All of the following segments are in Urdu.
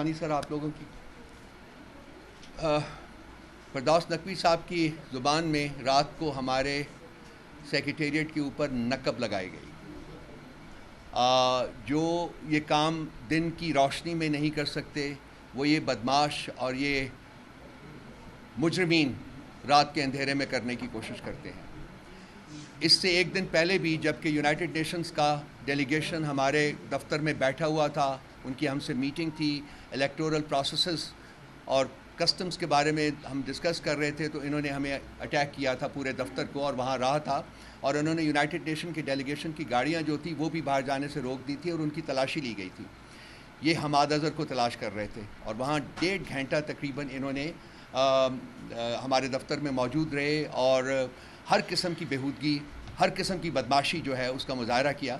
مہربانی سر آپ لوگوں کی. فردوس نقوی صاحب کی زبان میں رات کو ہمارے سیکریٹریٹ کے اوپر نقب لگائی گئی. جو یہ کام دن کی روشنی میں نہیں کر سکتے وہ یہ بدماش اور یہ مجرمین رات کے اندھیرے میں کرنے کی کوشش کرتے ہیں. اس سے ایک دن پہلے بھی جب کہ یونائٹڈ نیشنز کا ڈیلیگیشن ہمارے دفتر میں بیٹھا ہوا تھا، ان کی ہم سے میٹنگ تھی، الیکٹورل پروسیسز اور کسٹمز کے بارے میں ہم ڈسکس کر رہے تھے، تو انہوں نے ہمیں اٹیک کیا تھا پورے دفتر کو، اور وہاں رہا تھا، اور انہوں نے یونائٹڈ نیشن کی ڈیلیگیشن کی گاڑیاں جو تھی وہ بھی باہر جانے سے روک دی تھی اور ان کی تلاشی لی گئی تھی. یہ حماد اظہر کو تلاش کر رہے تھے، اور وہاں 1.5 گھنٹہ تقریباً انہوں نے ہمارے دفتر میں موجود رہے اور ہر قسم کی بےہودگی، ہر قسم کی بدماشی جو ہے اس کا مظاہرہ کیا.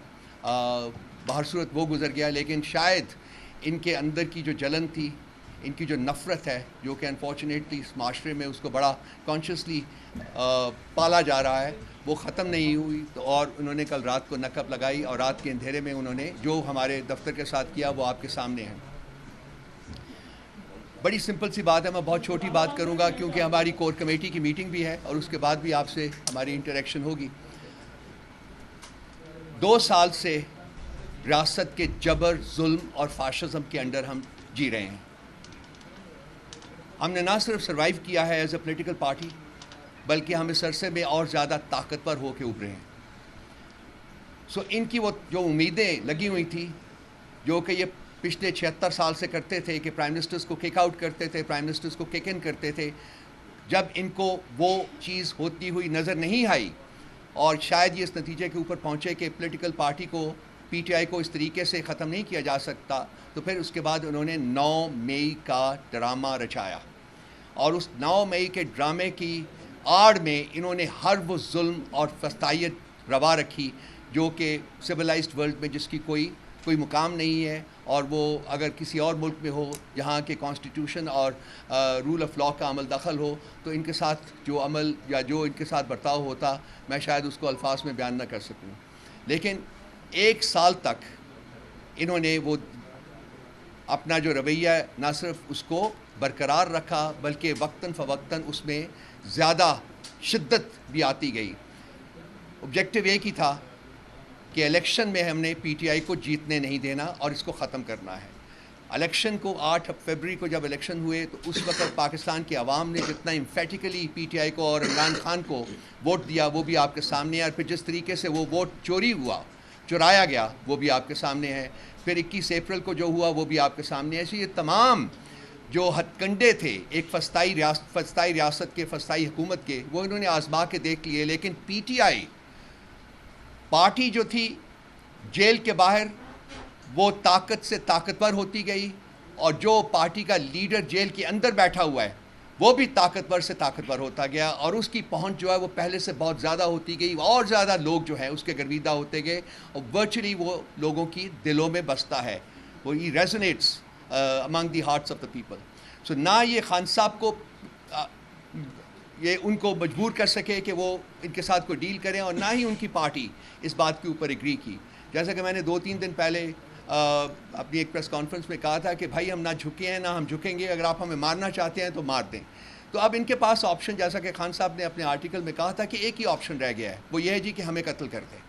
بہر صورت وہ گزر گیا، لیکن شاید ان کے اندر کی جو جلن تھی، ان کی جو نفرت ہے، جو کہ انفارچونیٹلی اس معاشرے میں اس کو بڑا کانشیسلی پالا جا رہا ہے، وہ ختم نہیں ہوئی. تو اور انہوں نے کل رات کو نقب لگائی، اور رات کے اندھیرے میں انہوں نے جو ہمارے دفتر کے ساتھ کیا وہ آپ کے سامنے ہے. بڑی سمپل سی بات ہے، میں بہت چھوٹی بات کروں گا کیونکہ ہماری کور کمیٹی کی میٹنگ بھی ہے اور اس کے بعد بھی آپ سے ہماری انٹریکشن ہوگی. 2 سال سے ریاست کے جبر، ظلم اور فاشزم کے انڈر ہم جی رہے ہیں. ہم نے نہ صرف سروائیو کیا ہے ایز اے پولیٹیکل پارٹی، بلکہ ہم اس عرصے میں اور زیادہ طاقتور ہو کے ابھرے ہیں. ان کی وہ جو امیدیں لگی ہوئی تھی، جو کہ یہ پچھلے 76 سال سے کرتے تھے کہ پرائم منسٹرز کو کک آؤٹ کرتے تھے، پرائم منسٹرز کو کک ان کرتے تھے، جب ان کو وہ چیز ہوتی ہوئی نظر نہیں آئی اور شاید یہ اس نتیجے کے اوپر پہنچے کہ پولیٹیکل پارٹی کو، پی ٹی آئی کو اس طریقے سے ختم نہیں کیا جا سکتا، تو پھر اس کے بعد انہوں نے 9 مئی کا ڈرامہ رچایا. اور اس 9 مئی کے ڈرامے کی آڑ میں انہوں نے ہر وہ ظلم اور فسطائیت روا رکھی جو کہ سویلائزڈ ورلڈ میں جس کی کوئی مقام نہیں ہے. اور وہ اگر کسی اور ملک میں ہو جہاں کے کانسٹیٹیوشن اور رول آف لا کا عمل دخل ہو، تو ان کے ساتھ جو عمل یا جو ان کے ساتھ برتاؤ ہوتا، میں شاید اس کو الفاظ میں بیان نہ کر سکوں. لیکن 1 سال تک انہوں نے وہ اپنا جو رویہ نہ صرف اس کو برقرار رکھا، بلکہ وقتاً فوقتاً اس میں زیادہ شدت بھی آتی گئی. آبجیکٹو ایک ہی تھا کہ الیکشن میں ہم نے پی ٹی آئی کو جیتنے نہیں دینا اور اس کو ختم کرنا ہے. الیکشن کو 8 فروری کو جب الیکشن ہوئے تو اس وقت پاکستان کی عوام نے جتنا امفیٹیکلی پی ٹی آئی کو اور عمران خان کو ووٹ دیا وہ بھی آپ کے سامنے ہے، اور پھر جس طریقے سے وہ ووٹ چرایا گیا وہ بھی آپ کے سامنے ہے. پھر 21 اپریل کو جو ہوا وہ بھی آپ کے سامنے ہے. یہ تمام جو ہتھ کنڈے تھے ایک فسطائی ریاست کے، فسطائی حکومت کے، وہ انہوں نے آزما کے دیکھ لیے. لیکن پی ٹی آئی پارٹی جو تھی جیل کے باہر وہ طاقت سے طاقتور ہوتی گئی، اور جو پارٹی کا لیڈر جیل کے اندر بیٹھا ہوا ہے وہ بھی طاقتور سے طاقتور ہوتا گیا، اور اس کی پہنچ جو ہے وہ پہلے سے بہت زیادہ ہوتی گئی، اور زیادہ لوگ جو ہیں اس کے گرویدہ ہوتے گئے، اور ورچولی وہ لوگوں کی دلوں میں بستا ہے، وہ ریزونیٹس among the hearts of the people. So نہ یہ خان صاحب کو یہ ان کو مجبور کر سکے کہ وہ ان کے ساتھ کوئی ڈیل کریں، اور نہ ہی ان کی پارٹی اس بات کے اوپر ایگری کی. جیسا کہ میں نے 2-3 دن پہلے اپنی ایک پریس کانفرنس میں کہا تھا کہ بھائی ہم نہ جھکے ہیں نہ ہم جھکیں گے، اگر آپ ہمیں مارنا چاہتے ہیں تو مار دیں. تو اب ان کے پاس آپشن، جیسا کہ خان صاحب نے اپنے آرٹیکل میں کہا تھا کہ ایک ہی آپشن رہ گیا ہے، وہ یہ ہے جی کہ ہمیں قتل کر دیں،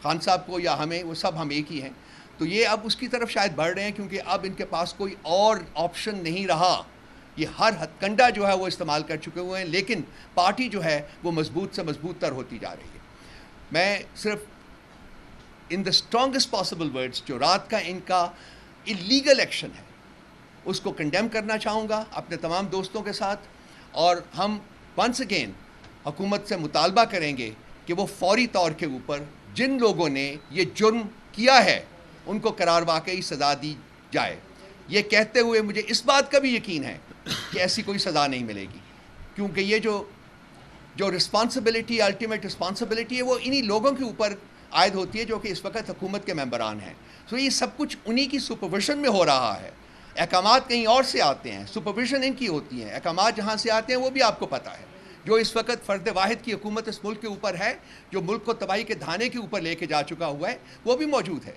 خان صاحب کو یا ہمیں، وہ سب ہم ایک ہی ہیں. تو یہ اب اس کی طرف شاید بڑھ رہے ہیں کیونکہ اب ان کے پاس کوئی اور آپشن نہیں رہا. یہ ہر ہتھ کنڈا جو ہے وہ استعمال کر چکے ہوئے ہیں، لیکن پارٹی جو ہے وہ مضبوط سے مضبوط تر ہوتی جا رہی ہے. میں صرف ان دا اسٹرانگسٹ پاسبل ورڈز جو رات کا ان کا اللیگل ایکشن ہے اس کو کنڈیم کرنا چاہوں گا اپنے تمام دوستوں کے ساتھ، اور ہم ونس اگین حکومت سے مطالبہ کریں گے کہ وہ فوری طور کے اوپر جن لوگوں نے یہ جرم کیا ہے ان کو قرار واقعی سزا دی جائے. یہ کہتے ہوئے مجھے اس بات کا بھی یقین ہے کہ ایسی کوئی سزا نہیں ملے گی، کیونکہ یہ جو رسپانسبلٹی، الٹیمیٹ رسپانسبلٹی ہے، وہ انہی لوگوں کے اوپر عائد ہوتی ہے جو کہ اس وقت حکومت کے ممبران ہیں. یہ سب کچھ انہی کی سپرویژن میں ہو رہا ہے. احکامات کہیں اور سے آتے ہیں، سپرویژن ان کی ہوتی ہیں. احکامات جہاں سے آتے ہیں وہ بھی آپ کو پتہ ہے. جو اس وقت فرد واحد کی حکومت اس ملک کے اوپر ہے، جو ملک کو تباہی کے دھانے کے اوپر لے کے جا چکا ہوا ہے، وہ بھی موجود ہے.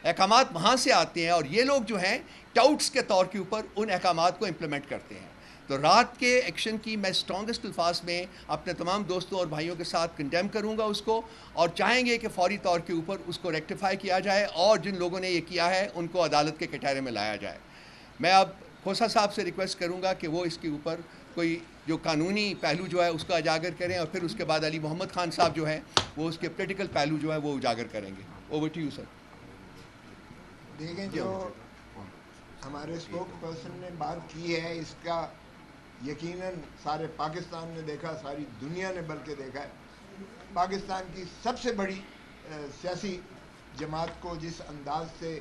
احکامات وہاں سے آتے ہیں اور یہ لوگ جو ہیں ٹاؤٹس کے طور کے اوپر ان احکامات کو امپلیمنٹ کرتے ہیں. تو رات کے ایکشن کی میں اسٹرانگسٹ الفاظ میں اپنے تمام دوستوں اور بھائیوں کے ساتھ کنڈیم کروں گا اس کو, اور چاہیں گے کہ فوری طور کے اوپر اس کو ریکٹیفائی کیا جائے اور جن لوگوں نے یہ کیا ہے ان کو عدالت کے کٹہرے میں لایا جائے. میں اب کھوسا صاحب سے ریکویسٹ کروں گا کہ وہ اس کے اوپر کوئی جو قانونی پہلو جو ہے اس کا اجاگر کریں, اور پھر اس کے بعد علی محمد خان صاحب جو ہیں وہ اس کے پولیٹیکل پہلو جو ہے وہ اجاگر کریں گے. Over to you sir. دیکھیں جو ہمارے اسپوک پرسن نے بات کی ہے اس کا یقیناً سارے پاکستان نے دیکھا, ساری دنیا نے بلکہ دیکھا ہے. پاکستان کی سب سے بڑی سیاسی جماعت کو جس انداز سے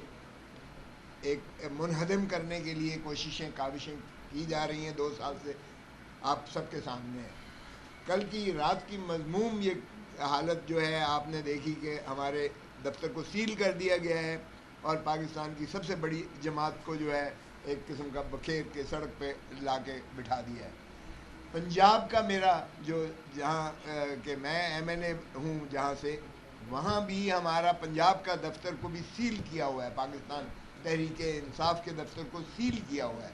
ایک منہدم کرنے کے لیے کوششیں کاوشیں کی جا رہی ہیں 2 سال سے, آپ سب کے سامنے ہے. کل کی رات کی مذموم یہ حالت جو ہے آپ نے دیکھی کہ ہمارے دفتر کو سیل کر دیا گیا ہے اور پاکستان کی سب سے بڑی جماعت کو جو ہے ایک قسم کا بکھیر کے سڑک پہ لا کے بٹھا دیا ہے. پنجاب کا میرا جو جہاں کہ میں ایم این اے ہوں جہاں سے, وہاں بھی ہمارا پنجاب کا دفتر کو بھی سیل کیا ہوا ہے, پاکستان تحریک انصاف کے دفتر کو سیل کیا ہوا ہے.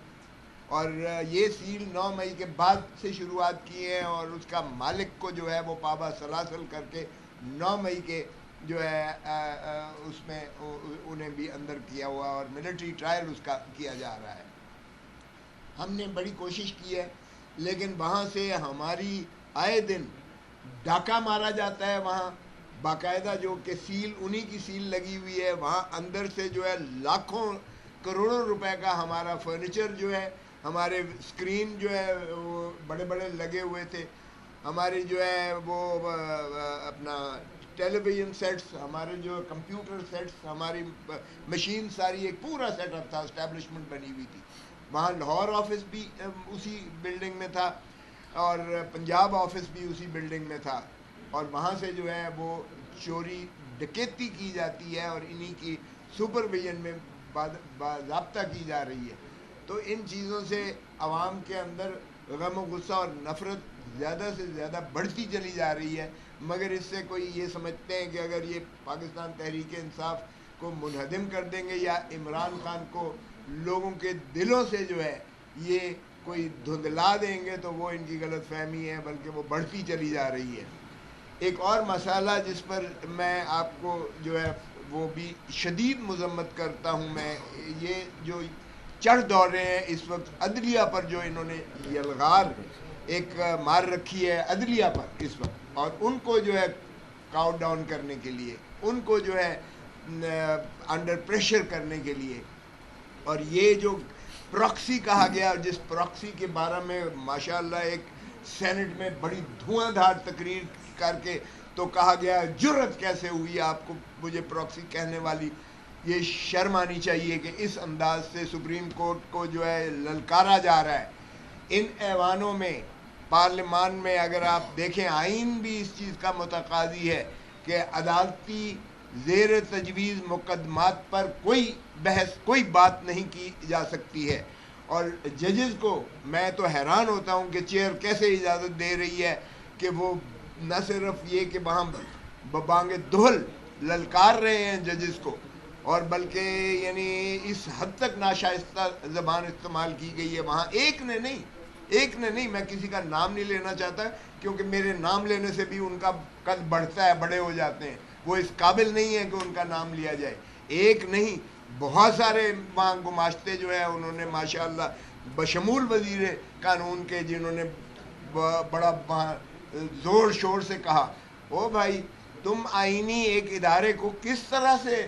اور یہ سیل 9 مئی کے بعد سے شروعات کی ہے اور اس کا مالک کو جو ہے وہ پابا سلاسل کر کے 9 مئی کے جو ہے اس میں انہیں بھی اندر کیا ہوا اور ملٹری ٹرائل اس کا کیا جا رہا ہے. ہم نے بڑی کوشش کی ہے لیکن وہاں سے ہماری آئے دن ڈاکہ مارا جاتا ہے. وہاں باقاعدہ جو کہ سیل انہی کی سیل لگی ہوئی ہے, وہاں اندر سے جو ہے لاکھوں کروڑوں روپے کا ہمارا فرنیچر جو ہے, ہمارے اسکرین جو ہے وہ بڑے بڑے لگے ہوئے تھے, ہماری جو ہے وہ اپنا ٹیلی ویژن سیٹس, ہمارے جو کمپیوٹر سیٹس, ہماری مشین ساری ایک پورا سیٹ اپ تھا, اسٹیبلشمنٹ بنی ہوئی تھی. وہاں لاہور آفس بھی اسی بلڈنگ میں تھا اور پنجاب آفس بھی اسی بلڈنگ میں تھا, اور وہاں سے جو ہے وہ چوری ڈکیتی کی جاتی ہے اور انہی کی سپرویژن میں باضابطہ کی جا رہی ہے. تو ان چیزوں سے عوام کے اندر غم و غصہ اور نفرت زیادہ سے زیادہ بڑھتی چلی جا رہی ہے, مگر اس سے کوئی یہ سمجھتے ہیں کہ اگر یہ پاکستان تحریک انصاف کو منہدم کر دیں گے یا عمران خان کو لوگوں کے دلوں سے جو ہے یہ کوئی دھندلا دیں گے تو وہ ان کی غلط فہمی ہے, بلکہ وہ بڑھتی چلی جا رہی ہے. ایک اور مسئلہ جس پر میں آپ کو جو ہے وہ بھی شدید مذمت کرتا ہوں میں, یہ جو چڑھ دوڑ رہے ہیں اس وقت عدلیہ پر, جو انہوں نے یلغار ایک مار رکھی ہے عدلیہ پر اس وقت, اور ان کو جو ہے کاؤ ڈاؤن کرنے کے لیے, ان کو جو ہے انڈر پریشر کرنے کے لیے. اور یہ جو پراکسی کہا گیا, جس پراکسی کے بارے میں ماشاءاللہ ایک سینٹ میں بڑی دھواں دھار تقریر کر کے تو کہا گیا جرأت کیسے ہوئی آپ کو مجھے پراکسی کہنے والی. یہ شرم آنی چاہیے کہ اس انداز سے سپریم کورٹ کو جو ہے للکارا جا رہا ہے. ان ایوانوں میں پارلیمان میں اگر آپ دیکھیں آئین بھی اس چیز کا متقاضی ہے کہ عدالتی زیر تجویز مقدمات پر کوئی بحث کوئی بات نہیں کی جا سکتی ہے. اور ججز کو میں تو حیران ہوتا ہوں کہ چیئر کیسے اجازت دے رہی ہے کہ وہ نہ صرف یہ کہ وہاں ببانگ دہل للکار رہے ہیں ججز کو, اور بلکہ یعنی اس حد تک ناشائستہ زبان استعمال کی گئی ہے وہاں. ایک نے نہیں, میں کسی کا نام نہیں لینا چاہتا کیونکہ میرے نام لینے سے بھی ان کا قد بڑھتا ہے, بڑے ہو جاتے ہیں, وہ اس قابل نہیں ہے کہ ان کا نام لیا جائے. ایک نہیں, بہت سارے وہاں گماشتے جو ہے انہوں نے ماشاءاللہ بشمول وزیر قانون کے, جنہوں نے بڑا زور شور سے کہا او بھائی تم آئینی ایک ادارے کو کس طرح سے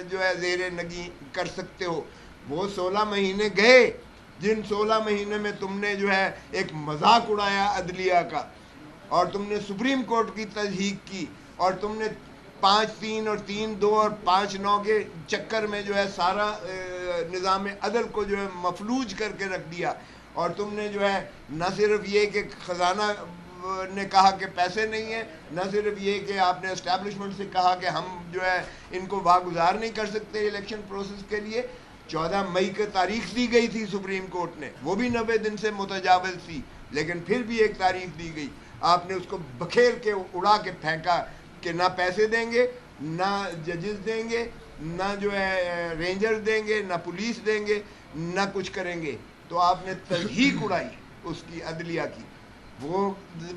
جو ہے زیر نگی کر سکتے ہو. وہ 16 مہینے گئے جن 16 مہینے میں تم نے جو ہے ایک مذاق اڑایا عدلیہ کا, اور تم نے سپریم کورٹ کی تضحیق کی, اور تم نے 5-3 اور 3-2 اور 5-9 کے چکر میں جو ہے سارا نظام عدل کو جو ہے مفلوج کر کے رکھ دیا. اور تم نے جو ہے نہ صرف یہ کہ خزانہ نے کہا کہ پیسے نہیں ہیں, نہ صرف یہ کہ آپ نے اسٹیبلشمنٹ سے کہا کہ ہم جو ہے ان کو واگزار نہیں کر سکتے الیکشن پروسیس کے لیے. 14 مئی کی تاریخ دی گئی تھی سپریم کورٹ نے, وہ بھی 90 دن سے متجاوز تھی, لیکن پھر بھی ایک تاریخ دی گئی. آپ نے اس کو بکھیر کے اڑا کے پھینکا کہ نہ پیسے دیں گے, نہ ججز دیں گے, نہ جو ہے رینجر دیں گے، نہ پولیس دیں گے، نہ کچھ کریں گے. تو آپ نے تضحیق اڑائی اس کی عدلیہ کی. وہ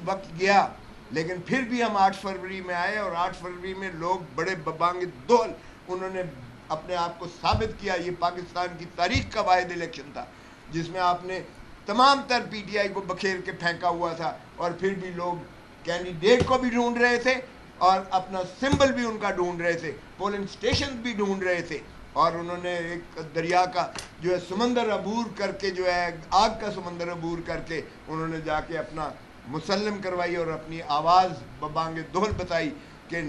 وقت گیا، لیکن پھر بھی ہم 8 فروری میں آئے، اور 8 فروری میں لوگ بڑے ببانگ دول انہوں نے اپنے آپ کو ثابت کیا. یہ پاکستان کی تاریخ کا واحد الیکشن تھا جس میں آپ نے تمام تر پی ٹی آئی کو بکھیر کے پھینکا ہوا تھا، اور پھر بھی لوگ کینڈیڈیٹ کو بھی ڈھونڈ رہے تھے اور اپنا سمبل بھی ان کا ڈھونڈ رہے تھے، پولنگ سٹیشن بھی ڈھونڈ رہے تھے. اور انہوں نے ایک دریا کا جو ہے سمندر عبور کر کے، جو ہے آگ کا سمندر عبور کر کے، انہوں نے جا کے اپنا مسلم کروائی اور اپنی آواز ببانگ دہل بتائی کہ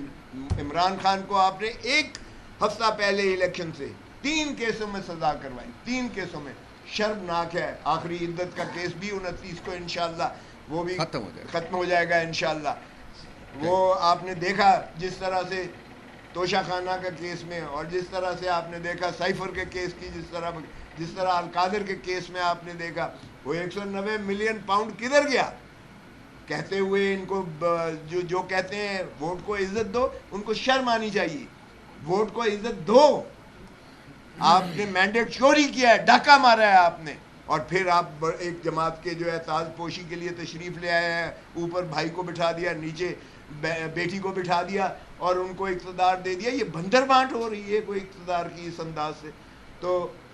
عمران خان کو آپ نے ایک ہفتہ پہلے الیکشن سے 3 کیسوں میں سزا کروائی، 3 کیسوں میں. شرمناک ہے. آخری عدت کا کیس بھی 29 کو انشاءاللہ وہ بھی ختم ہو جائے گا انشاءاللہ. وہ آپ نے دیکھا جس طرح سے توشہ خانہ کا کیس میں، اور جس طرح سے آپ نے دیکھا سائفر کے کیس کی، جس طرح القادر کے کیس میں آپ نے دیکھا، وہ 190 ملین پاؤنڈ کدھر گیا کہتے ہوئے. ان کو جو کہتے ہیں ووٹ کو عزت دو، ان کو شرم آنی چاہیے. ووٹ کو عزت دو. آپ نے مینڈیٹ چوری کیا ہے، ڈاکہ مارا ہے آپ نے، اور پھر آپ ایک جماعت کے جو ہے تاج پوشی کے لیے تشریف لے آئے ہیں. اوپر بھائی کو بٹھا دیا، نیچے بیٹی کو بٹھا دیا، اور ان کو اقتدار دے دیا. یہ بندر بانٹ ہو رہی ہے کوئی اقتدار کی اس انداز سے. تو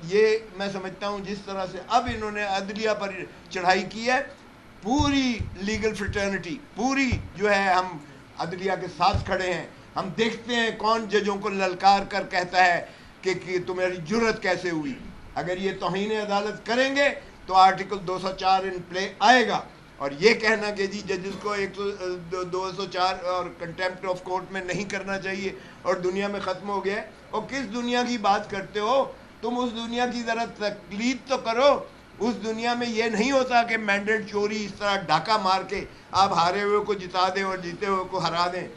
یہ میں سمجھتا ہوں جس طرح سے اب انہوں نے عدلیہ پر چڑھائی کی ہے، پوری لیگل فریٹرنٹی پوری جو ہے ہم عدلیہ کے ساتھ کھڑے ہیں. ہم دیکھتے ہیں کون ججوں کو للکار کر کہتا ہے کہ تمہاری جرت کیسے ہوئی. اگر یہ توہین عدالت کریں گے تو آرٹیکل 204 ان پلے آئے گا. اور یہ کہنا کہ جی ججز کو 204 اور کنٹیمپٹ آف کورٹ میں نہیں کرنا چاہیے اور دنیا میں ختم ہو گیا ہے. اور کس دنیا کی بات کرتے ہو تم؟ اس دنیا کی ذرا تقلید تو کرو. اس دنیا میں یہ نہیں ہوتا کہ مینڈیٹ چوری اس طرح ڈاکہ مار کے آپ ہارے ہوئے کو جتا دیں اور جیتے ہوئے کو ہرا دیں.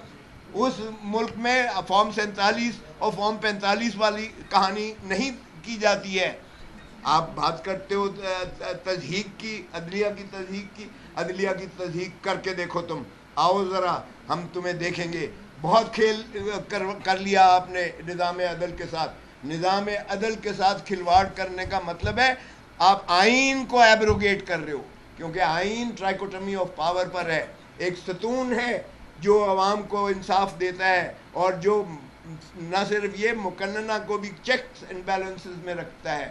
اس ملک میں فارم 47 اور فارم 45 والی کہانی نہیں کی جاتی ہے. آپ بات کرتے ہو تضحیق کی، عدلیہ کی تضحیق کی. عدلیہ کی تضحیق کر کے دیکھو تم. آؤ ذرا ہم تمہیں دیکھیں گے. بہت کھیل کر لیا آپ نے نظام عدل کے ساتھ. نظام عدل کے ساتھ کھلواڑ کرنے کا مطلب ہے آپ آئین کو ایبروگیٹ کر رہے ہو، کیونکہ آئین ٹرائکوٹمی آف پاور پر ہے. ایک ستون ہے جو عوام کو انصاف دیتا ہے، اور جو نہ صرف یہ مقننہ کو بھی چیکس اینڈ بیلنسز میں رکھتا ہے.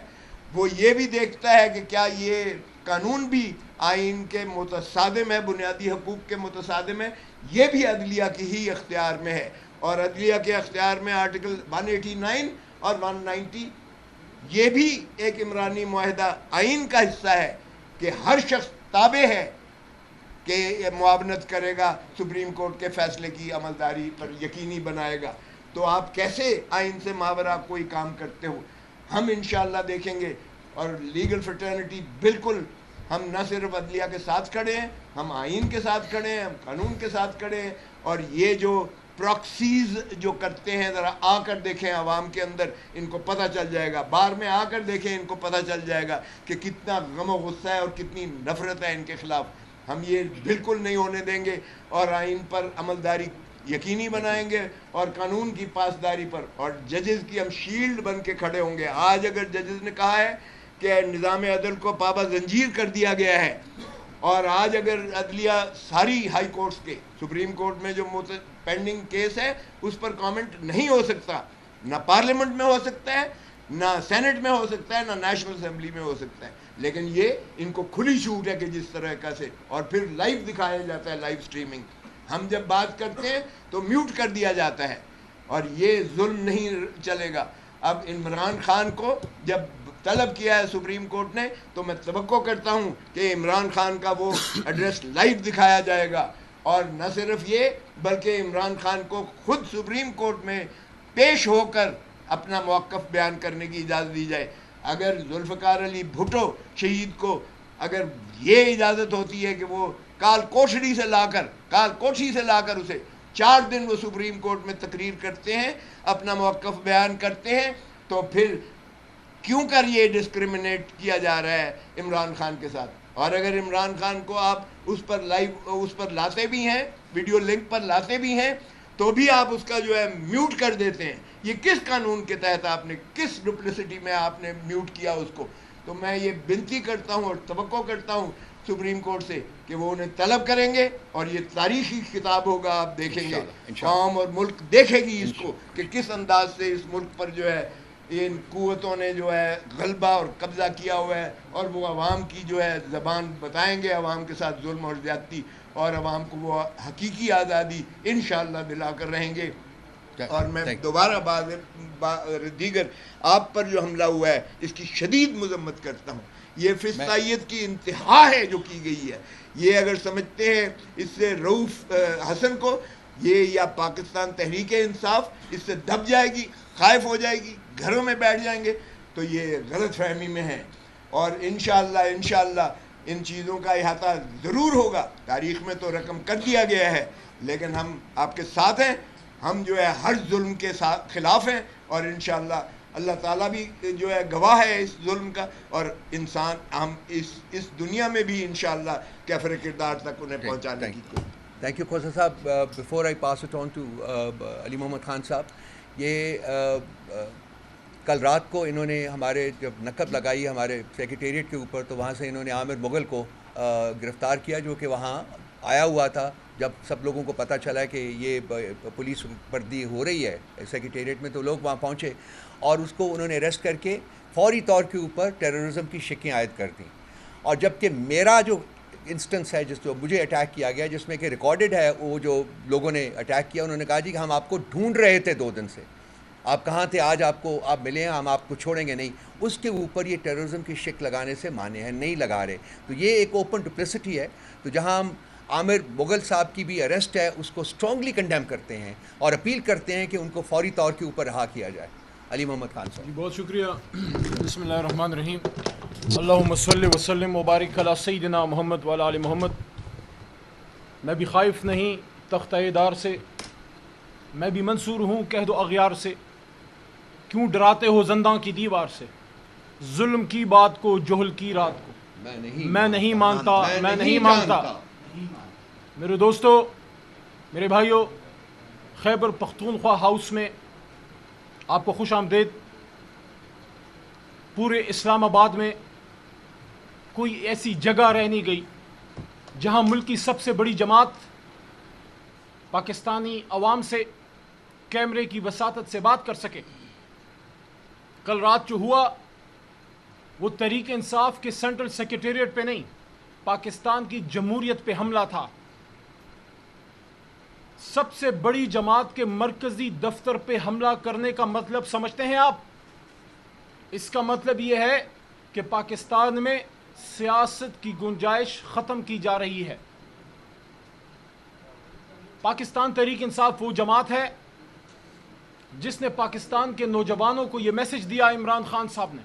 وہ یہ بھی دیکھتا ہے کہ کیا یہ قانون بھی آئین کے متصادم ہے، بنیادی حقوق کے متصادم ہے. یہ بھی عدلیہ کی ہی اختیار میں ہے. اور عدلیہ کے اختیار میں آرٹیکل 189 اور 190 یہ بھی ایک عمرانی معاہدہ آئین کا حصہ ہے کہ ہر شخص تابع ہے کہ معاونت کرے گا، سپریم کورٹ کے فیصلے کی عملداری پر یقینی بنائے گا. تو آپ کیسے آئین سے ماورا کوئی کام کرتے ہو؟ ہم انشاءاللہ دیکھیں گے. اور لیگل فریٹرنٹی بالکل ہم نہ صرف عدلیہ کے ساتھ کھڑے ہیں، ہم آئین کے ساتھ کھڑے ہیں، ہم قانون کے ساتھ کھڑے ہیں. اور یہ جو پراکسیز جو کرتے ہیں ذرا آ کر دیکھیں عوام کے اندر، ان کو پتہ چل جائے گا. بار میں آ کر دیکھیں، ان کو پتہ چل جائے گا کہ کتنا غم و غصہ ہے اور کتنی نفرت ہے ان کے خلاف. ہم یہ بالکل نہیں ہونے دیں گے اور آئین پر عملداری یقینی بنائیں گے اور قانون کی پاسداری پر. اور ججز کی ہم شیلڈ بن کے کھڑے ہوں گے. آج اگر ججز نے کہا ہے کہ نظام عدل کو پابا زنجیر کر دیا گیا ہے، اور آج اگر عدلیہ ساری ہائی کورٹس کے، سپریم کورٹ میں جو پینڈنگ کیس ہے اس پر کامنٹ نہیں ہو سکتا، نہ پارلیمنٹ میں ہو سکتا ہے، نہ سینٹ میں ہو سکتا ہے، نہ نیشنل اسمبلی میں ہو سکتا ہے. لیکن یہ ان کو کھلی چھوٹ ہے کہ جس طرح کا سے، اور پھر لائیو دکھایا جاتا ہے، لائیو سٹریمنگ. ہم جب بات کرتے ہیں تو میوٹ کر دیا جاتا ہے. اور یہ ظلم نہیں چلے گا. اب عمران خان کو جب طلب کیا ہے سپریم کورٹ نے، تو میں توقع کرتا ہوں کہ عمران خان کا وہ ایڈریس لائیو دکھایا جائے گا. اور نہ صرف یہ بلکہ عمران خان کو خود سپریم کورٹ میں پیش ہو کر اپنا موقف بیان کرنے کی اجازت دی جائے. اگر ذوالفقار علی بھٹو شہید کو اگر یہ اجازت ہوتی ہے کہ وہ کال کوٹھی سے لا کر اسے 4 دن وہ سپریم کورٹ میں تقریر کرتے ہیں، اپنا موقف بیان کرتے ہیں، تو پھر کیوں کر یہ ڈسکریمنیٹ کیا جا رہا ہے عمران خان کے ساتھ؟ اور اگر عمران خان کو آپ اس پر لاتے بھی ہیں، ویڈیو لنک پر لاتے بھی ہیں، تو بھی آپ اس کا جو ہے میوٹ کر دیتے ہیں. یہ کس قانون کے تحت آپ نے, کس ڈپلیسٹی میں آپ نے میوٹ کیا اس کو؟ تو میں یہ بنتی کرتا ہوں اور توقع کرتا ہوں سپریم کورٹ سے کہ وہ انہیں طلب کریں گے, اور یہ تاریخی کتاب ہوگا, آپ دیکھیں گے, قوم اور ملک دیکھے گی اس کو کہ کس انداز سے اس ملک پر جو ہے ان قوتوں نے جو ہے غلبہ اور قبضہ کیا ہوا ہے, اور وہ عوام کی جو ہے زبان بتائیں گے, عوام کے ساتھ ظلم اور زیادتی, اور عوام کو وہ حقیقی آزادی انشاءاللہ دلا کر رہیں گے. اور میں دوبارہ دیگر آپ پر جو حملہ ہوا ہے اس کی شدید مذمت کرتا ہوں. یہ فسطائیت کی انتہا ہے جو کی گئی ہے. یہ اگر سمجھتے ہیں اس سے رؤوف حسن کو, یہ یا پاکستان تحریک انصاف اس سے دب جائے گی, خائف ہو جائے گی, گھروں میں بیٹھ جائیں گے, تو یہ غلط فہمی میں ہے. اور انشاءاللہ ان چیزوں کا احاطہ ضرور ہوگا. تاریخ میں تو رقم کر دیا گیا ہے, لیکن ہم آپ کے ساتھ ہیں. ہم جو ہے ہر ظلم کے خلاف ہیں, اور انشاءاللہ اللہ تعالیٰ بھی جو ہے گواہ ہے اس ظلم کا, اور انسان ہم اس دنیا میں بھی انشاءاللہ کیفر کردار تک انہیں پہنچانے کی کوشش. Thank you Kausar sahab. Before I pass it on to Ali Muhammad Khan sahab, یہ کل رات کو انہوں نے ہمارے جب نقب لگائی ہمارے سیکریٹریٹ کے اوپر, تو وہاں سے انہوں نے عامر مغل کو گرفتار کیا, جو کہ وہاں آیا ہوا تھا. جب سب لوگوں کو پتہ چلا کہ یہ پولیس وردی ہو رہی ہے سیکریٹریٹ میں, تو لوگ وہاں پہنچے اور اس کو انہوں نے اریسٹ کر کے فوری طور کے اوپر ٹیررزم کی شکیں عائد کر دیں. اور جبکہ میرا جو انسٹنس ہے جو مجھے اٹیک کیا گیا, جس میں کہ ریکارڈڈ ہے, وہ جو لوگوں نے اٹیک کیا انہوں نے کہا جی کہ ہم آپ کو ڈھونڈ رہے تھے 2 دن سے, آپ کہاں تھے, آج آپ ملے ہیں, ہم آپ کو چھوڑیں گے نہیں. اس کے اوپر یہ ٹیررزم کی شک لگانے سے مانے ہیں, نہیں لگا رہے. تو یہ ایک اوپن ڈپلیسٹی ہے. تو جہاں ہم عامر مغل صاحب کی بھی اریسٹ ہے اس کو اسٹرانگلی کنڈیم کرتے ہیں اور اپیل کرتے ہیں کہ ان کو فوری طور کے اوپر رہا کیا جائے. علی محمد خان صاحب. جی بہت شکریہ. بسم اللہ الرحمن الرحیم. اللہم صلی وسلم وبارک علی سیدنا محمد وعلی آل محمد. میں بھی خائف نہیں تختہ دار سے, میں بھی منصور ہوں کہہ دو اغیار سے, کیوں ڈراتے ہو زنداں کی دیوار سے, ظلم کی بات کو جہل کی رات کو میں نہیں مانتا. میرے دوستو, میرے بھائیو, خیبر پختونخوا ہاؤس میں آپ کو خوش آمدید. پورے اسلام آباد میں کوئی ایسی جگہ رہ نہیں گئی جہاں ملک کی سب سے بڑی جماعت پاکستانی عوام سے کیمرے کی وساطت سے بات کر سکے. کل رات جو ہوا وہ تحریک انصاف کے سینٹرل سیکریٹریٹ پہ نہیں, پاکستان کی جمہوریت پہ حملہ تھا. سب سے بڑی جماعت کے مرکزی دفتر پہ حملہ کرنے کا مطلب سمجھتے ہیں آپ؟ اس کا مطلب یہ ہے کہ پاکستان میں سیاست کی گنجائش ختم کی جا رہی ہے. پاکستان تحریک انصاف وہ جماعت ہے جس نے پاکستان کے نوجوانوں کو یہ میسج دیا عمران خان صاحب نے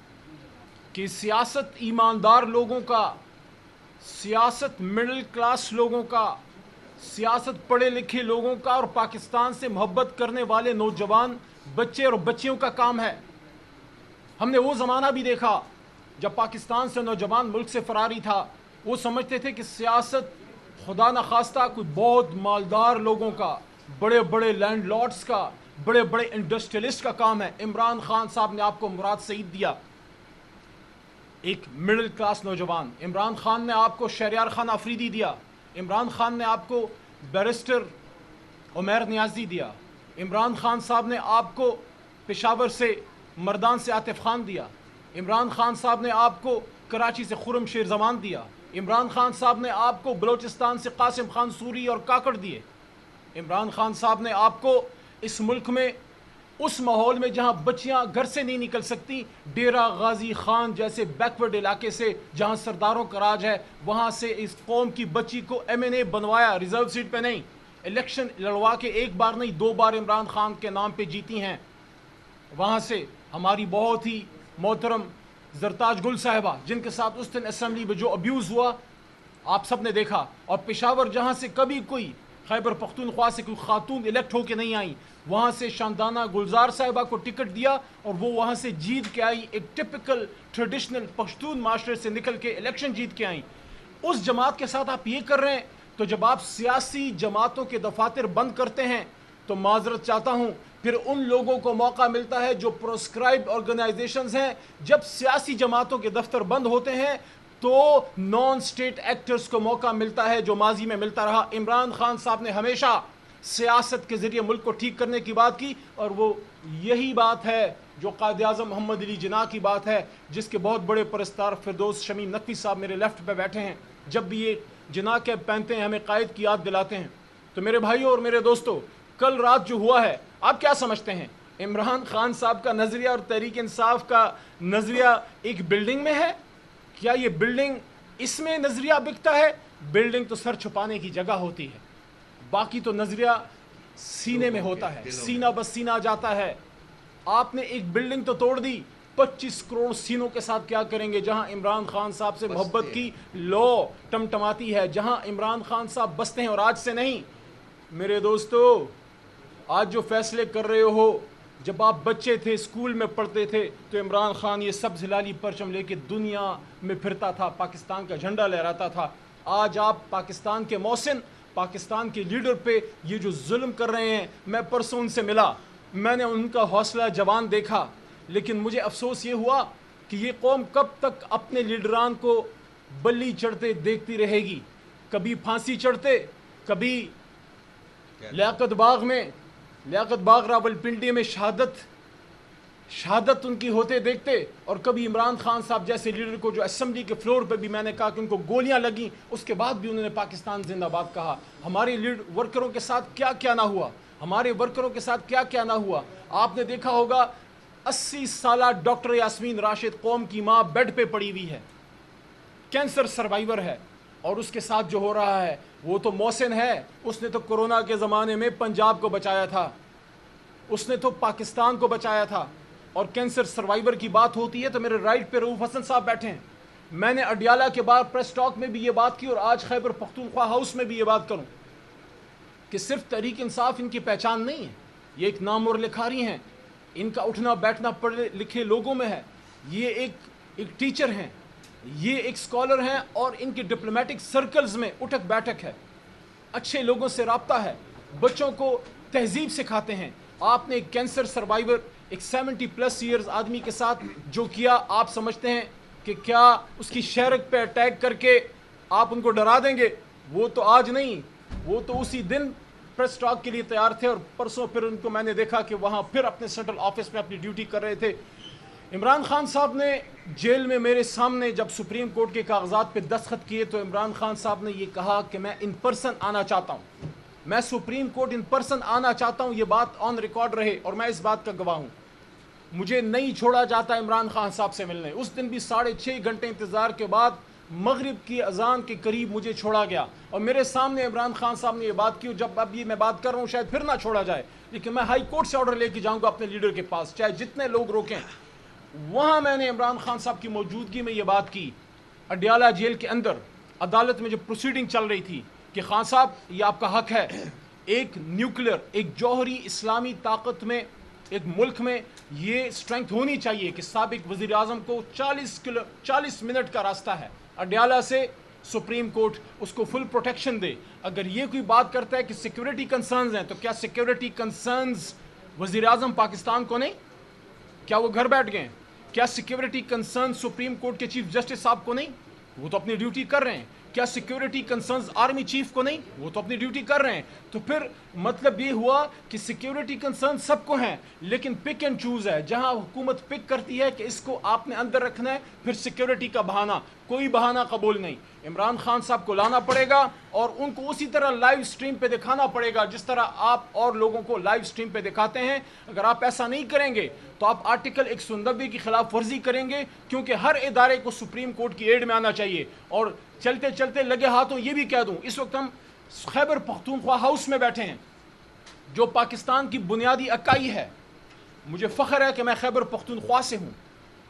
کہ سیاست ایماندار لوگوں کا, سیاست مڈل کلاس لوگوں کا, سیاست پڑھے لکھے لوگوں کا, اور پاکستان سے محبت کرنے والے نوجوان بچے اور بچیوں کا کام ہے. ہم نے وہ زمانہ بھی دیکھا جب پاکستان سے نوجوان ملک سے فراری تھا. وہ سمجھتے تھے کہ سیاست خدا نخواستہ کوئی بہت مالدار لوگوں کا, بڑے بڑے لینڈ لارڈز کا, بڑے بڑے انڈسٹریلسٹ کا کام ہے. عمران خان صاحب نے آپ کو مراد سعید دیا, ایک مڈل کلاس نوجوان. عمران خان نے آپ کو شہریار خان آفریدی دیا. عمران خان نے آپ کو بیرسٹر عمیر نیازی دیا. عمران خان صاحب نے آپ کو پشاور سے مردان سے عاطف خان دیا. عمران خان صاحب نے آپ کو کراچی سے خرم شیر زمان دیا. عمران خان صاحب نے آپ کو بلوچستان سے قاسم خان سوری اور کاکڑ دیے. عمران خان صاحب نے آپ کو اس ملک میں اس ماحول میں جہاں بچیاں گھر سے نہیں نکل سکتی, ڈیرہ غازی خان جیسے بیکورڈ علاقے سے جہاں سرداروں کا راج ہے, وہاں سے اس قوم کی بچی کو MNA بنوایا, ریزرو سیٹ پہ نہیں. الیکشن لڑوا کے ایک بار نہیں 2 بار عمران خان کے نام پہ جیتی ہیں. وہاں سے ہماری بہت ہی محترم زرتاج گل صاحبہ, جن کے ساتھ اس دن اسمبلی میں جو ابیوز ہوا آپ سب نے دیکھا. اور پشاور جہاں سے کبھی کوئی خیبر پختونخوا سے کوئی خاتون الیکٹ ہو کے نہیں آئی, وہاں سے شاندانہ گلزار صاحبہ کو ٹکٹ دیا اور وہ وہاں سے جیت کے آئی, ایک ٹپکل ٹریڈیشنل پشتون معاشرے سے نکل کے الیکشن جیت کے آئیں. اس جماعت کے ساتھ آپ یہ کر رہے ہیں, تو جب آپ سیاسی جماعتوں کے دفاتر بند کرتے ہیں تو معذرت چاہتا ہوں. پھر ان لوگوں کو موقع ملتا ہے جو پروسکرائب آرگنائزیشنز ہیں. جب سیاسی جماعتوں کے دفتر بند ہوتے ہیں تو نان سٹیٹ ایکٹرز کو موقع ملتا ہے جو ماضی میں ملتا رہا. عمران خان صاحب نے ہمیشہ سیاست کے ذریعے ملک کو ٹھیک کرنے کی بات کی, اور وہ یہی بات ہے جو قائد اعظم محمد علی جناح کی بات ہے, جس کے بہت بڑے پرستار فردوس شمیم نقوی صاحب میرے لیفٹ پہ بیٹھے ہیں. جب بھی یہ جناح کے پہنتے ہیں ہمیں قائد کی یاد دلاتے ہیں. تو میرے بھائیوں اور میرے دوستو, کل رات جو ہوا ہے آپ کیا سمجھتے ہیں؟ عمران خان صاحب کا نظریہ اور تحریک انصاف کا نظریہ ایک بلڈنگ میں ہے؟ کیا یہ بلڈنگ اس میں نظریہ بکتا ہے؟ بلڈنگ تو سر چھپانے کی جگہ ہوتی ہے, باقی تو نظریہ سینے میں ہوتا ہے, سینہ بس سینہ جاتا ہے. آپ نے ایک بلڈنگ تو توڑ دی, 25 کروڑ سینوں کے ساتھ کیا کریں گے؟ جہاں عمران خان صاحب سے محبت کی لو ٹمٹماتی ہے, جہاں عمران خان صاحب بستے ہیں, اور آج سے نہیں. میرے دوستو, آج جو فیصلے کر رہے ہو, جب آپ بچے تھے اسکول میں پڑھتے تھے تو عمران خان یہ سبز ہلالی پرچم لے کے دنیا میں پھرتا تھا, پاکستان کا جھنڈا لہراتا تھا. آج آپ پاکستان کے محسن, پاکستان کے لیڈر پہ یہ جو ظلم کر رہے ہیں. میں پرسوں ان سے ملا, میں نے ان کا حوصلہ جوان دیکھا, لیکن مجھے افسوس یہ ہوا کہ یہ قوم کب تک اپنے لیڈران کو بلی چڑھتے دیکھتی رہے گی. کبھی پھانسی چڑھتے, کبھی لیاقت باغ راولپنڈی میں شہادت ان کی ہوتے دیکھتے, اور کبھی عمران خان صاحب جیسے لیڈر کو جو اسمبلی کے فلور پہ بھی میں نے کہا کہ ان کو گولیاں لگیں, اس کے بعد بھی انہوں نے پاکستان زندہ باد کہا. ہمارے ورکروں کے ساتھ کیا کیا نہ ہوا, ہمارے ورکروں کے ساتھ کیا کیا نہ ہوا. آپ نے دیکھا ہوگا 80 سالہ ڈاکٹر یاسمین راشد, قوم کی ماں, بیڈ پہ پڑی ہوئی ہے, کینسر سروائیور ہے, اور اس کے ساتھ جو ہو رہا ہے وہ تو محسن ہے. اس نے تو کورونا کے زمانے میں پنجاب کو بچایا تھا, اس نے تو پاکستان کو بچایا تھا. اور کینسر سروائیور کی بات ہوتی ہے تو میرے رائٹ پہ رؤوف حسن صاحب بیٹھے ہیں. میں نے اڈیالہ کے بعد پریس ٹاک میں بھی یہ بات کی, اور آج خیبر پختونخوا ہاؤس میں بھی یہ بات کروں کہ صرف تحریک انصاف ان کی پہچان نہیں ہے, یہ ایک نام اور لکھاری ہیں. ان کا اٹھنا بیٹھنا پڑھے لکھے لوگوں میں ہے. یہ ایک ٹیچر ہیں, یہ ایک اسکالر ہیں, اور ان کی ڈپلومیٹک سرکلز میں اٹھک بیٹھک ہے, اچھے لوگوں سے رابطہ ہے, بچوں کو تہذیب سکھاتے ہیں. آپ نے ایک کینسر سروائیور, ایک 70+ ایئرز آدمی کے ساتھ جو کیا, آپ سمجھتے ہیں کہ کیا اس کی شہرت پہ اٹیک کر کے آپ ان کو ڈرا دیں گے؟ وہ تو آج نہیں, وہ تو اسی دن پریس ٹاک کے لیے تیار تھے, اور پرسوں پھر ان کو میں نے دیکھا کہ وہاں پھر اپنے سینٹرل آفس میں اپنی ڈیوٹی کر رہے تھے. عمران خان صاحب نے جیل میں میرے سامنے جب سپریم کورٹ کے کاغذات پہ دستخط کیے تو عمران خان صاحب نے یہ کہا کہ میں ان پرسن آنا چاہتا ہوں, میں سپریم کورٹ ان پرسن آنا چاہتا ہوں. یہ بات آن ریکارڈ رہے, اور میں اس بات کا گواہ ہوں. مجھے نہیں چھوڑا جاتا عمران خان صاحب سے ملنے. اس دن بھی 6.5 گھنٹے انتظار کے بعد مغرب کی اذان کے قریب مجھے چھوڑا گیا, اور میرے سامنے عمران خان صاحب نے یہ بات کی. جب اب یہ میں بات کر رہا ہوں شاید پھر نہ چھوڑا جائے, لیکن میں ہائی کورٹ سے آرڈر لے کے جاؤں گا اپنے لیڈر کے پاس, چاہے جتنے لوگ روکیں. وہاں میں نے عمران خان صاحب کی موجودگی میں یہ بات کی, اڈیالہ جیل کے اندر عدالت میں جو پروسیڈنگ چل رہی تھی, کہ خان صاحب یہ آپ کا حق ہے, ایک نیوکلیر, ایک جوہری اسلامی طاقت میں, ایک ملک میں یہ اسٹرینتھ ہونی چاہیے کہ سابق وزیر اعظم کو 40 منٹ کا راستہ ہے اڈیالہ سے سپریم کورٹ, اس کو فل پروٹیکشن دے. اگر یہ کوئی بات کرتا ہے کہ سیکیورٹی کنسرنز ہیں, تو کیا سیکیورٹی کنسرنز وزیر اعظم پاکستان کو نہیں؟ کیا وہ گھر بیٹھ گئے ہیں؟ کیا سیکیورٹی کنسرنز سپریم کورٹ کے چیف جسٹس صاحب کو نہیں؟ وہ تو اپنی ڈیوٹی کر رہے ہیں. کیا سیکیورٹی کنسرنز آرمی چیف کو نہیں؟ وہ تو اپنی ڈیوٹی کر رہے ہیں. تو پھر مطلب یہ ہوا کہ سیکیورٹی کنسرن سب کو ہیں, لیکن پک اینڈ چوز ہے. جہاں حکومت پک کرتی ہے کہ اس کو آپ نے اندر رکھنا ہے, پھر سیکیورٹی کا بہانہ, کوئی بہانہ قبول نہیں. عمران خان صاحب کو لانا پڑے گا, اور ان کو اسی طرح لائیو سٹریم پہ دکھانا پڑے گا جس طرح آپ اور لوگوں کو لائیو سٹریم پہ دکھاتے ہیں. اگر آپ ایسا نہیں کریں گے تو آپ آرٹیکل 190 کی خلاف ورزی کریں گے, کیونکہ ہر ادارے کو سپریم کورٹ کی ایڈ میں آنا چاہیے. اور چلتے چلتے لگے ہاتھوں یہ بھی کہہ دوں, اس وقت ہم خیبر پختونخوا ہاؤس میں بیٹھے ہیں جو پاکستان کی بنیادی اکائی ہے. مجھے فخر ہے کہ میں خیبر پختونخوا سے ہوں.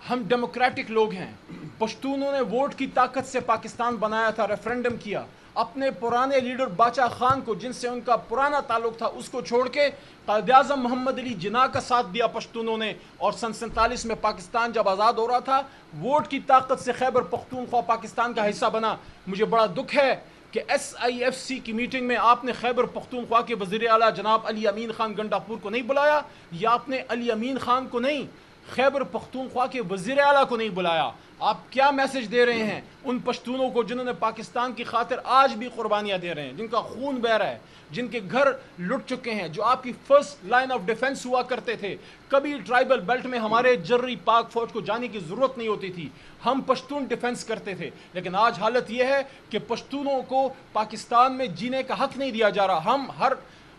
ہم ڈیموکریٹک لوگ ہیں. پشتونوں نے ووٹ کی طاقت سے پاکستان بنایا تھا, ریفرینڈم کیا. اپنے پرانے لیڈر باچا خان کو, جن سے ان کا پرانا تعلق تھا, اس کو چھوڑ کے قائد اعظم محمد علی جناح کا ساتھ دیا پشتونوں نے. اور سن 47 میں پاکستان جب آزاد ہو رہا تھا, ووٹ کی طاقت سے خیبر پختونخوا پاکستان کا حصہ بنا. مجھے بڑا دکھ ہے کہ SIFC کی میٹنگ میں آپ نے خیبر پختونخوا کے وزیر اعلیٰ جناب علی امین خان گنڈاپور کو نہیں بلایا، یا آپ نے علی امین خان کو نہیں، خیبر پختونخوا کے وزیر اعلیٰ کو نہیں بلایا؟ آپ کیا میسج دے رہے ہیں ان پشتونوں کو جنہوں نے پاکستان کی خاطر آج بھی قربانیاں دے رہے ہیں، جن کا خون بہہ رہا ہے، جن کے گھر لٹ چکے ہیں، جو آپ کی فرسٹ لائن آف ڈیفنس ہوا کرتے تھے؟ کبھی ٹرائبل بیلٹ میں ہمارے جرری پاک فوج کو جانے کی ضرورت نہیں ہوتی تھی، ہم پشتون ڈیفنس کرتے تھے، لیکن آج حالت یہ ہے کہ پشتونوں کو پاکستان میں جینے کا حق نہیں دیا جا رہا۔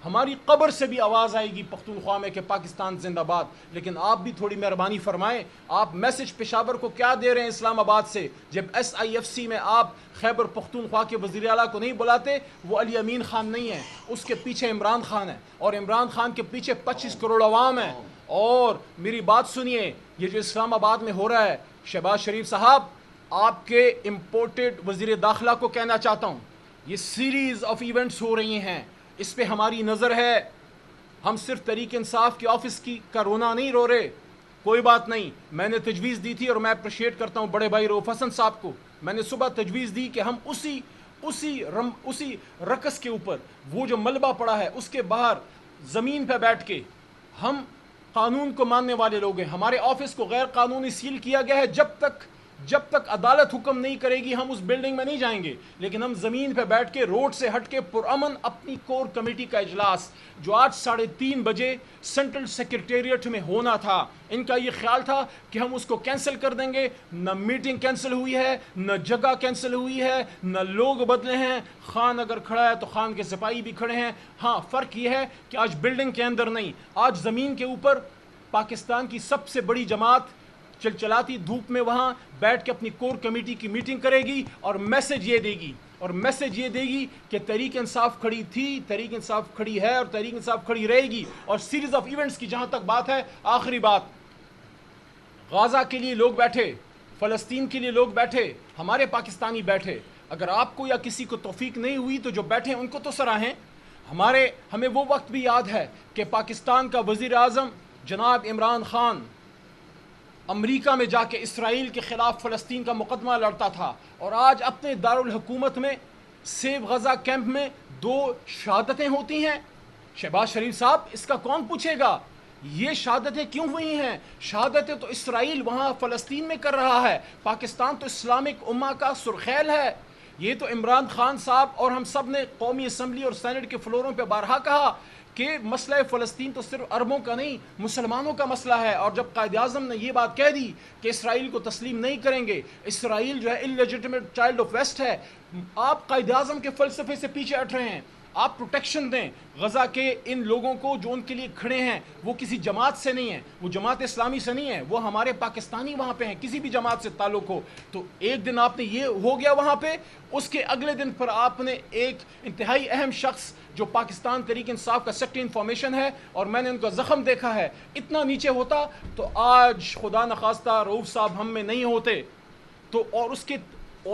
ہماری قبر سے بھی آواز آئے گی پختونخوا میں کہ پاکستان زندہ باد، لیکن آپ بھی تھوڑی مہربانی فرمائیں، آپ میسج پشاور کو کیا دے رہے ہیں اسلام آباد سے، جب SIFC میں آپ خیبر پختونخوا کے وزیر اعلیٰ کو نہیں بلاتے؟ وہ علی امین خان نہیں ہے، اس کے پیچھے عمران خان ہے، اور عمران خان کے پیچھے 25 کروڑ عوام ہے۔ اور میری بات سنیے، یہ جو اسلام آباد میں ہو رہا ہے، شہباز شریف صاحب، آپ کے امپورٹڈ وزیر داخلہ کو کہنا چاہتا ہوں، یہ سیریز آف ایونٹس ہو رہی ہیں، اس پہ ہماری نظر ہے، ہم صرف تحریک انصاف کے آفس کا رونا نہیں رو رہے، کوئی بات نہیں۔ میں نے تجویز دی تھی، اور میں اپریشیٹ کرتا ہوں بڑے بھائی رؤوف حسن صاحب کو، میں نے صبح تجویز دی کہ ہم اسی رقص کے اوپر، وہ جو ملبہ پڑا ہے اس کے باہر زمین پہ بیٹھ کے، ہم قانون کو ماننے والے لوگ ہیں، ہمارے آفس کو غیر قانونی سیل کیا گیا ہے، جب تک عدالت حکم نہیں کرے گی ہم اس بلڈنگ میں نہیں جائیں گے، لیکن ہم زمین پہ بیٹھ کے روڈ سے ہٹ کے پرامن اپنی کور کمیٹی کا اجلاس جو آج 3:30 بجے سینٹرل سیکرٹیریٹ میں ہونا تھا، ان کا یہ خیال تھا کہ ہم اس کو کینسل کر دیں گے۔ نہ میٹنگ کینسل ہوئی ہے، نہ جگہ کینسل ہوئی ہے، نہ لوگ بدلے ہیں۔ خان اگر کھڑا ہے تو خان کے سپاہی بھی کھڑے ہیں۔ ہاں، فرق یہ ہے کہ آج بلڈنگ کے اندر نہیں، آج زمین کے اوپر پاکستان کی سب سے بڑی جماعت چلچلاتی دھوپ میں وہاں بیٹھ کے اپنی کور کمیٹی کی میٹنگ کرے گی، اور میسج یہ دے گی کہ تحریک انصاف کھڑی تھی، تحریک انصاف کھڑی ہے، اور تحریک انصاف کھڑی رہے گی۔ اور سیریز آف ایونٹس کی جہاں تک بات ہے، آخری بات، غزہ کے لیے لوگ بیٹھے، فلسطین کے لیے لوگ بیٹھے، ہمارے پاکستانی بیٹھے، اگر آپ کو یا کسی کو توفیق نہیں ہوئی تو جو بیٹھے ان کو تو سراہیں۔ ہمیں وہ وقت بھی یاد ہے کہ پاکستان کا وزیر اعظم جناب عمران خان امریکہ میں جا کے اسرائیل کے خلاف فلسطین کا مقدمہ لڑتا تھا، اور آج اپنے دارالحکومت میں سیو غزہ کیمپ میں 2 شہادتیں ہوتی ہیں۔ شہباز شریف صاحب، اس کا کون پوچھے گا؟ یہ شہادتیں کیوں ہوئی ہیں؟ شہادتیں تو اسرائیل وہاں فلسطین میں کر رہا ہے، پاکستان تو اسلامک امہ کا سرخیل ہے۔ یہ تو عمران خان صاحب اور ہم سب نے قومی اسمبلی اور سینٹ کے فلوروں پہ بارہا کہا کہ مسئلہ فلسطین تو صرف عربوں کا نہیں، مسلمانوں کا مسئلہ ہے۔ اور جب قائد اعظم نے یہ بات کہہ دی کہ اسرائیل کو تسلیم نہیں کریں گے، اسرائیل جو ہے اللیجٹمیٹ چائلڈ آف ویسٹ ہے، آپ قائد اعظم کے فلسفے سے پیچھے ہٹ رہے ہیں۔ آپ پروٹیکشن دیں غزہ کے ان لوگوں کو جو ان کے لیے کھڑے ہیں، وہ کسی جماعت سے نہیں ہیں، وہ جماعت اسلامی سے نہیں ہے، وہ ہمارے پاکستانی وہاں پہ ہیں، کسی بھی جماعت سے تعلق ہو۔ تو ایک دن آپ نے یہ ہو گیا وہاں پہ، اس کے اگلے دن پر آپ نے ایک انتہائی اہم شخص جو پاکستان تحریک انصاف کا سیکرٹری انفارمیشن ہے، اور میں نے ان کا زخم دیکھا ہے، اتنا نیچے ہوتا تو آج خدا نخواستہ رؤوف صاحب ہم میں نہیں ہوتے۔ تو اور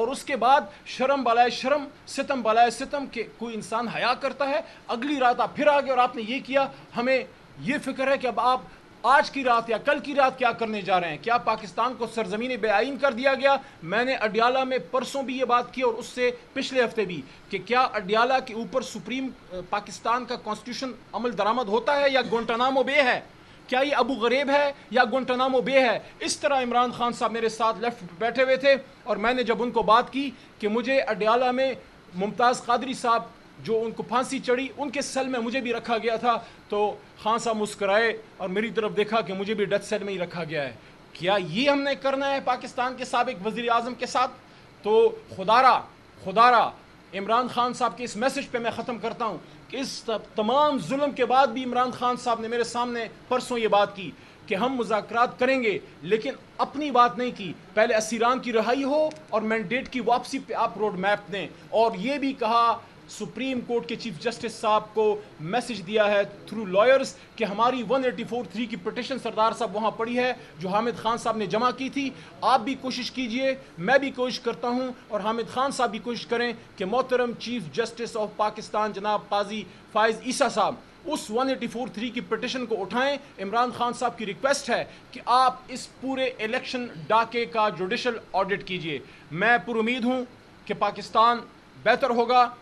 اس کے بعد شرم بالائے شرم، ستم بالائے ستم، کہ کوئی انسان حیا کرتا ہے۔ اگلی رات آپ پھر آگے اور آپ نے یہ کیا۔ ہمیں یہ فکر ہے کہ اب آپ آج کی رات یا کل کی رات کیا کرنے جا رہے ہیں؟ کیا پاکستان کو سرزمین بے آئین کر دیا گیا؟ میں نے اڈیالہ میں پرسوں بھی یہ بات کی، اور اس سے پچھلے ہفتے بھی، کہ کیا اڈیالہ کے اوپر سپریم پاکستان کا کانسٹیٹیوشن عمل درآمد ہوتا ہے یا گوانٹانامو بے ہے؟ کیا یہ ابو غریب ہے یا گوانٹانامو بے ہے؟ اس طرح عمران خان صاحب میرے ساتھ لیفٹ بیٹھے ہوئے تھے، اور میں نے جب ان کو بات کی کہ مجھے اڈیالہ میں ممتاز قادری صاحب جو ان کو پھانسی چڑھی، ان کے سیل میں مجھے بھی رکھا گیا تھا، تو خان صاحب مسکرائے اور میری طرف دیکھا کہ مجھے بھی ڈیتھ سیل میں ہی رکھا گیا ہے۔ کیا یہ ہم نے کرنا ہے پاکستان کے سابق وزیر اعظم کے ساتھ؟ تو خدارہ عمران خان صاحب کے اس میسج پہ میں ختم کرتا ہوں کہ اس تمام ظلم کے بعد بھی عمران خان صاحب نے میرے سامنے پرسوں یہ بات کی کہ ہم مذاکرات کریں گے، لیکن اپنی بات نہیں کی، پہلے اسیران کی رہائی ہو اور مینڈیٹ کی واپسی پہ آپ روڈ میپ دیں۔ اور یہ بھی کہا سپریم کورٹ کے چیف جسٹس صاحب کو میسج دیا ہے تھرو لائرز کہ ہماری 184(3) کی پٹیشن سردار صاحب وہاں پڑی ہے جو حامد خان صاحب نے جمع کی تھی۔ آپ بھی کوشش کیجئے، میں بھی کوشش کرتا ہوں، اور حامد خان صاحب بھی کوشش کریں کہ محترم چیف جسٹس آف پاکستان جناب قاضی فائز عیسیٰ صاحب اس 184(3) کی پٹیشن کو اٹھائیں۔ عمران خان صاحب کی ریکویسٹ ہے کہ آپ اس پورے الیکشن ڈاکے کا جوڈیشل آڈٹ کیجئے۔ میں پر امید ہوں کہ پاکستان بہتر ہوگا